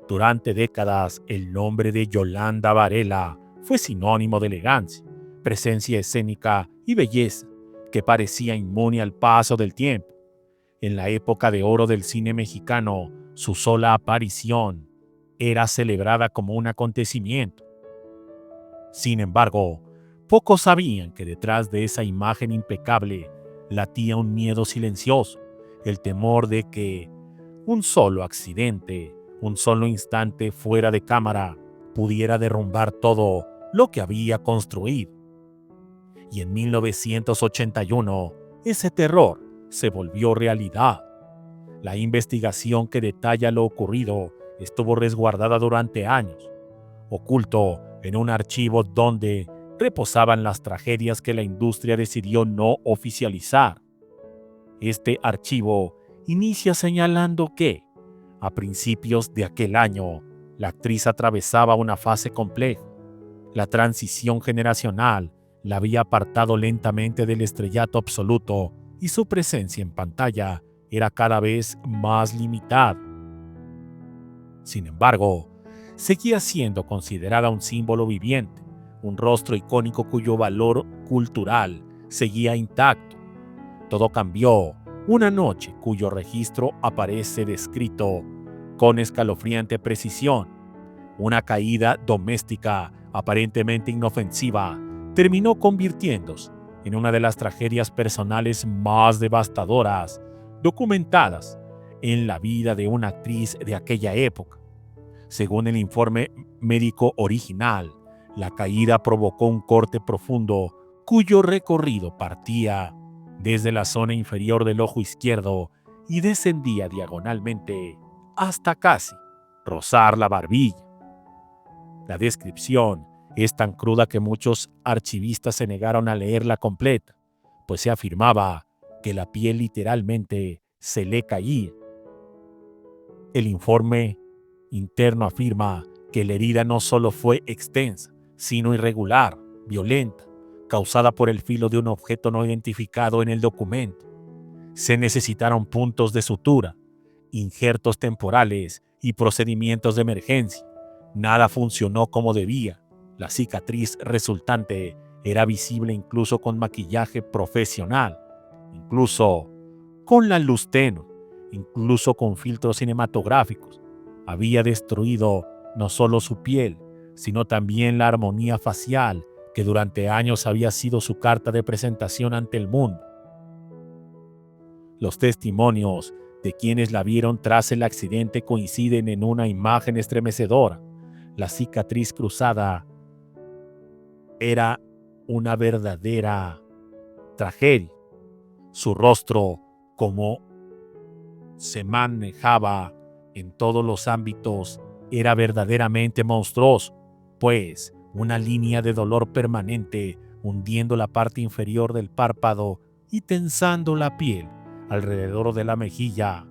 Durante décadas, el nombre de Yolanda Varela fue sinónimo de elegancia, presencia escénica y belleza, que parecía inmune al paso del tiempo. En la época de oro del cine mexicano, su sola aparición era celebrada como un acontecimiento. Sin embargo, pocos sabían que detrás de esa imagen impecable latía un miedo silencioso, el temor de que un solo accidente, un solo instante fuera de cámara, pudiera derrumbar todo lo que había construido. Y en 1981, ese terror se volvió realidad. La investigación que detalla lo ocurrido estuvo resguardada durante años, oculto en un archivo donde reposaban las tragedias que la industria decidió no oficializar. Este archivo inicia señalando que, a principios de aquel año, la actriz atravesaba una fase compleja. La transición generacional la había apartado lentamente del estrellato absoluto y su presencia en pantalla era cada vez más limitada. Sin embargo, seguía siendo considerada un símbolo viviente, un rostro icónico cuyo valor cultural seguía intacto. Todo cambió una noche cuyo registro aparece descrito con escalofriante precisión. Una caída doméstica aparentemente inofensiva terminó convirtiéndose en una de las tragedias personales más devastadoras documentadas en la vida de una actriz de aquella época. Según el informe médico original, la caída provocó un corte profundo cuyo recorrido partía desde la zona inferior del ojo izquierdo y descendía diagonalmente hasta casi rozar la barbilla. La descripción es tan cruda que muchos archivistas se negaron a leerla completa, pues se afirmaba que la piel literalmente se le caía. El informe interno afirma que la herida no solo fue extensa, sino irregular, violenta, causada por el filo de un objeto no identificado en el documento. Se necesitaron puntos de sutura, injertos temporales y procedimientos de emergencia. Nada funcionó como debía. La cicatriz resultante era visible incluso con maquillaje profesional, incluso con la luz tenue, incluso con filtros cinematográficos. Había destruido no solo su piel, sino también la armonía facial que durante años había sido su carta de presentación ante el mundo. Los testimonios de quienes la vieron tras el accidente coinciden en una imagen estremecedora. La cicatriz cruzada era una verdadera tragedia. Su rostro, como se manejaba en todos los ámbitos, era verdaderamente monstruoso, pues una línea de dolor permanente hundiendo la parte inferior del párpado y tensando la piel alrededor de la mejilla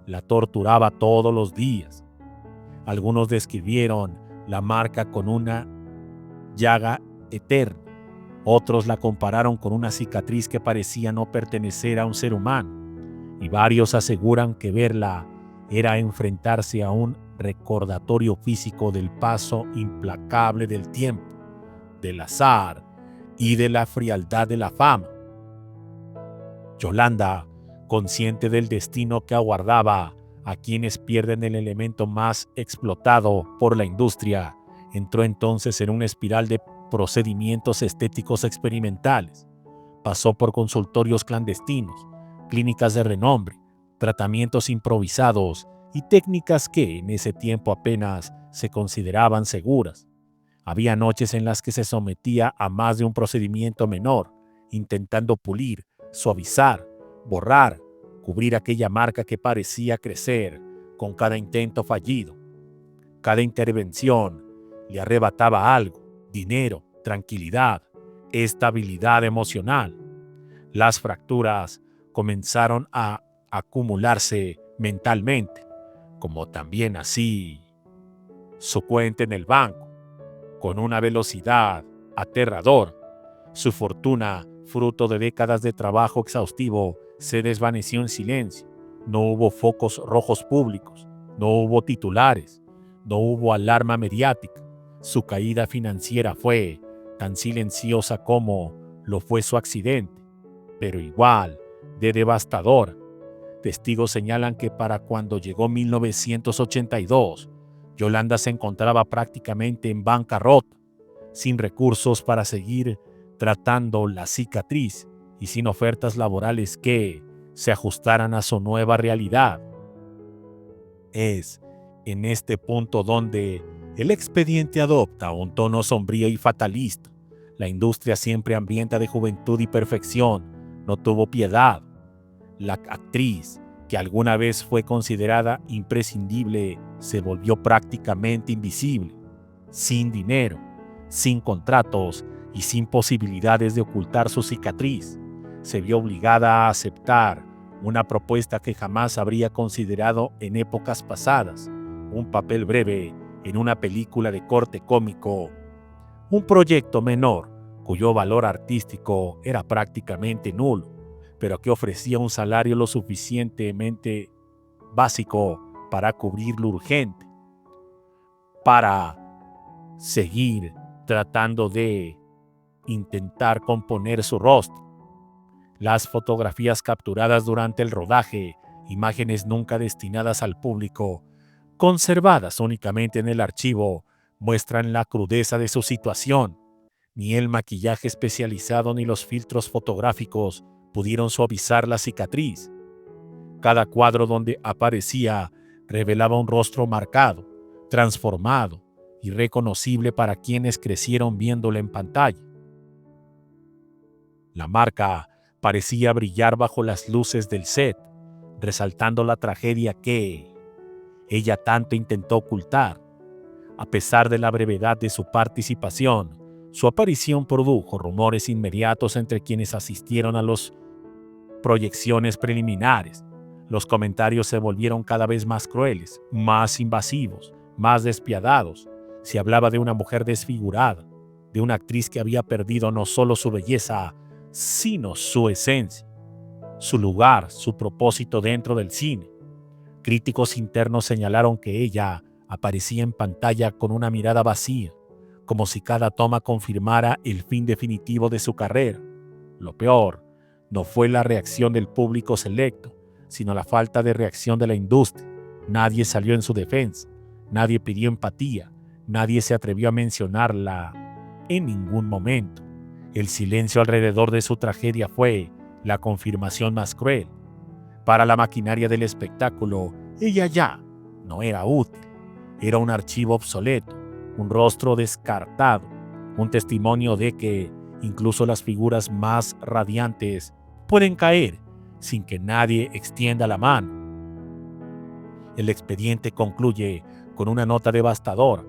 la torturaba todos los días. Algunos describieron la marca con una llaga eterna. Otros la compararon con una cicatriz que parecía no pertenecer a un ser humano. Y varios aseguran que verla era enfrentarse a un recordatorio físico del paso implacable del tiempo, del azar y de la frialdad de la fama. Yolanda, consciente del destino que aguardaba a quienes pierden el elemento más explotado por la industria, entró entonces en una espiral de procedimientos estéticos experimentales. Pasó por consultorios clandestinos, clínicas de renombre, tratamientos improvisados y técnicas que en ese tiempo apenas se consideraban seguras. Había noches en las que se sometía a más de un procedimiento menor, intentando pulir, suavizar, borrar, cubrir aquella marca que parecía crecer con cada intento fallido. Cada intervención le arrebataba algo: dinero, tranquilidad, estabilidad emocional. Las fracturas comenzaron a acumularse mentalmente, como también así su cuenta en el banco, con una velocidad aterradora. Su fortuna, fruto de décadas de trabajo exhaustivo, se desvaneció en silencio. No hubo focos rojos públicos, no hubo titulares, No hubo alarma mediática. Su caída financiera fue tan silenciosa como lo fue su accidente, pero igual de devastadora. Testigos señalan que para cuando llegó 1982, Yolanda se encontraba prácticamente en bancarrota, sin recursos para seguir tratando la cicatriz y sin ofertas laborales que se ajustaran a su nueva realidad. Es en este punto donde el expediente adopta un tono sombrío y fatalista. La industria, siempre hambrienta de juventud y perfección, no tuvo piedad. La actriz, que alguna vez fue considerada imprescindible, se volvió prácticamente invisible, sin dinero, sin contratos y sin posibilidades de ocultar su cicatriz. Se vio obligada a aceptar una propuesta que jamás habría considerado en épocas pasadas, un papel breve en una película de corte cómico, un proyecto menor cuyo valor artístico era prácticamente nulo, pero que ofrecía un salario lo suficientemente básico para cubrir lo urgente, para seguir tratando de intentar componer su rostro. Las fotografías capturadas durante el rodaje, imágenes nunca destinadas al público, conservadas únicamente en el archivo, muestran la crudeza de su situación. Ni el maquillaje especializado ni los filtros fotográficos pudieron suavizar la cicatriz. Cada cuadro donde aparecía revelaba un rostro marcado, transformado, irreconocible para quienes crecieron viéndola en pantalla. La marca parecía brillar bajo las luces del set, resaltando la tragedia que ella tanto intentó ocultar. A pesar de la brevedad de su participación, su aparición produjo rumores inmediatos entre quienes asistieron a las proyecciones preliminares. Los comentarios se volvieron cada vez más crueles, más invasivos, más despiadados. Se hablaba de una mujer desfigurada, de una actriz que había perdido no solo su belleza, sino su esencia, su lugar, su propósito dentro del cine. Críticos internos señalaron que ella aparecía en pantalla con una mirada vacía, como si cada toma confirmara el fin definitivo de su carrera. Lo peor no fue la reacción del público selecto, sino la falta de reacción de la industria. Nadie salió en su defensa, nadie pidió empatía, nadie se atrevió a mencionarla en ningún momento. El silencio alrededor de su tragedia fue la confirmación más cruel. Para la maquinaria del espectáculo, ella ya no era útil. Era un archivo obsoleto, un rostro descartado, un testimonio de que incluso las figuras más radiantes pueden caer sin que nadie extienda la mano. El expediente concluye con una nota devastadora.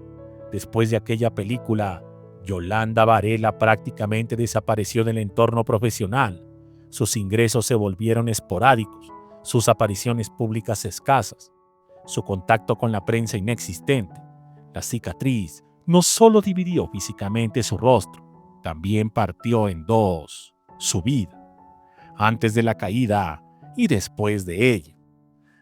Después de aquella película, Yolanda Varela prácticamente desapareció del entorno profesional. Sus ingresos se volvieron esporádicos, sus apariciones públicas escasas, su contacto con la prensa inexistente. La cicatriz no solo dividió físicamente su rostro, también partió en dos su vida, antes de la caída y después de ella,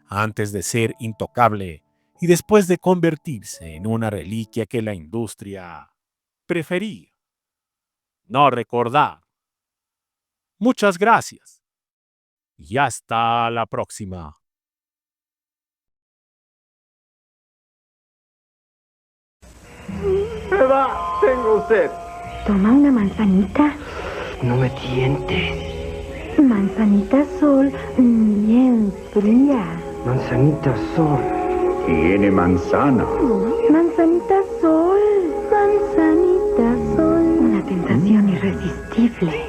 antes de ser intocable y después de convertirse en una reliquia que la industria prefería no recordar. Muchas gracias y hasta la próxima. ¡Eva! Tengo sed. Toma una manzanita. No me tientes. Manzanita Sol, bien fría. Manzanita Sol. Tiene manzana. Manzanita Sol. Manzanita Sol. Una tentación irresistible.